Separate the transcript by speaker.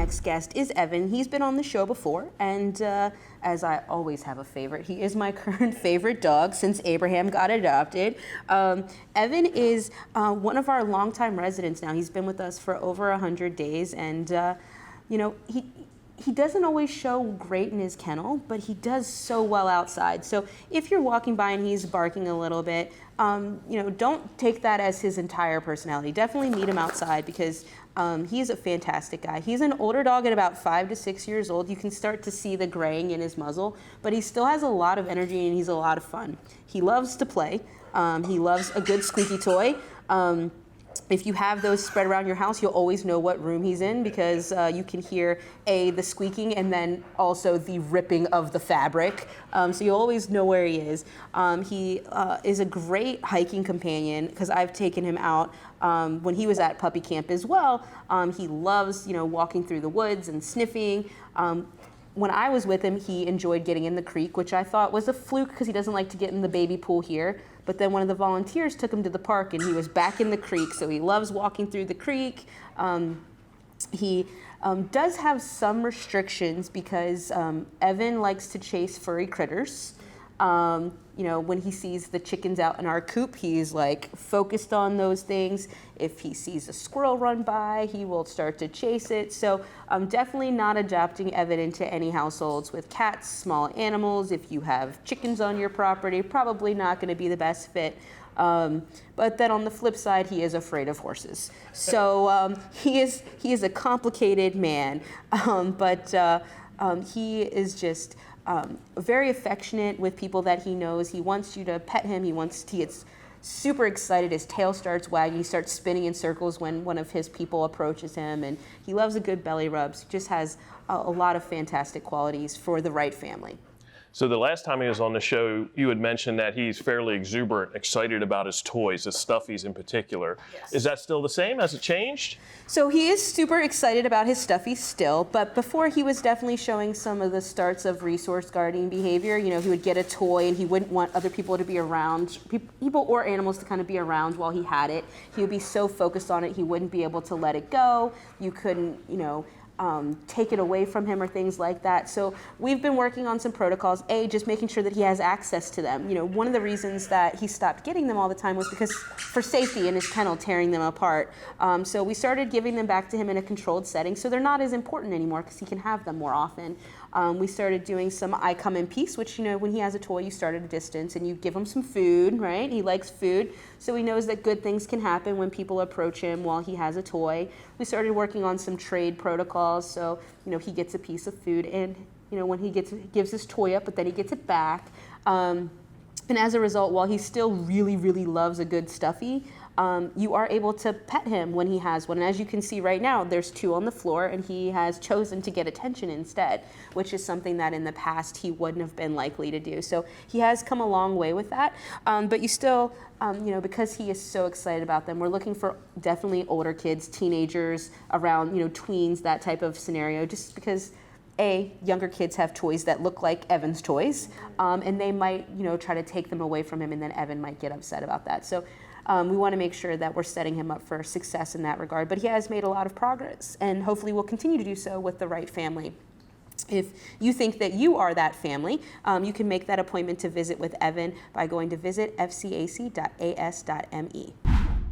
Speaker 1: next guest is Evan. He's been on the show before, and as I always have a favorite, he is my current favorite dog since Abraham got adopted. Evan is one of our longtime residents now. He's been with us for over 100 days, and you know, he doesn't always show great in his kennel, but he does so well outside. So if you're walking by and he's barking a little bit, you know, don't take that as his entire personality. Definitely meet him outside because he's a fantastic guy. He's an older dog at about 5 to 6 years old. You can start to see the graying in his muzzle, but he still has a lot of energy and he's a lot of fun. He loves to play. He loves a good squeaky toy. If you have those spread around your house, you'll always know what room he's in because you can hear the squeaking and then also the ripping of the fabric. So you'll always know where he is. He is a great hiking companion because I've taken him out when he was at puppy camp as well. He loves, you know, walking through the woods and sniffing. When I was with him, he enjoyed getting in the creek, which I thought was a fluke because he doesn't like to get in the baby pool here. But then one of the volunteers took him to the park and he was back in the creek, so he loves walking through the creek. He does have some restrictions because Evan likes to chase furry critters. You know, when he sees the chickens out in our coop, he's like focused on those things. If he sees a squirrel run by, he will start to chase it. So definitely not adopting Evan into any households with cats, small animals. If you have chickens on your property, probably not going to be the best fit. But then on the flip side, he is afraid of horses. So he is a complicated man, but he is just very affectionate with people that he knows. He wants you to pet him. He gets super excited. His tail starts wagging. He starts spinning in circles when one of his people approaches him. And he loves a good belly rub. He just has a lot of fantastic qualities for the right family.
Speaker 2: So the last time he was on the show, you had mentioned that he's fairly exuberant, excited about his toys, his stuffies in particular.
Speaker 1: Yes.
Speaker 2: Is that still the same? Has it changed?
Speaker 1: So he is super excited about his stuffies still, but before he was definitely showing some of the starts of resource guarding behavior. You know, he would get a toy and he wouldn't want other people to be around, people or animals to kind of be around while he had it. He would be so focused on it, he wouldn't be able to let it go. You couldn't, you know, take it away from him or things like that. So we've been working on some protocols. Just making sure that he has access to them. You know, one of the reasons that he stopped getting them all the time was because for safety in his kennel, tearing them apart. So we started giving them back to him in a controlled setting, so they're not as important anymore because he can have them more often. We started doing some I come in peace, which, you know, when he has a toy, you start at a distance and you give him some food, right? He likes food, so he knows that good things can happen when people approach him while he has a toy. We started working on some trade protocols, so, you know, he gets a piece of food and, you know, when he gives his toy up, but then he gets it back. And as a result, while he still really, really loves a good stuffy, you are able to pet him when he has one. And as you can see right now, there's 2 on the floor, and he has chosen to get attention instead, which is something that in the past he wouldn't have been likely to do. So he has come a long way with that. But you still, you know, because he is so excited about them, we're looking for definitely older kids, teenagers, around, you know, tweens, that type of scenario, just because younger kids have toys that look like Evan's toys, and they might, you know, try to take them away from him, and then Evan might get upset about that. So we want to make sure that we're setting him up for success in that regard. But he has made a lot of progress, and hopefully will continue to do so with the right family. If you think that you are that family, you can make that appointment to visit with Evan by going to visitfcac.as.me.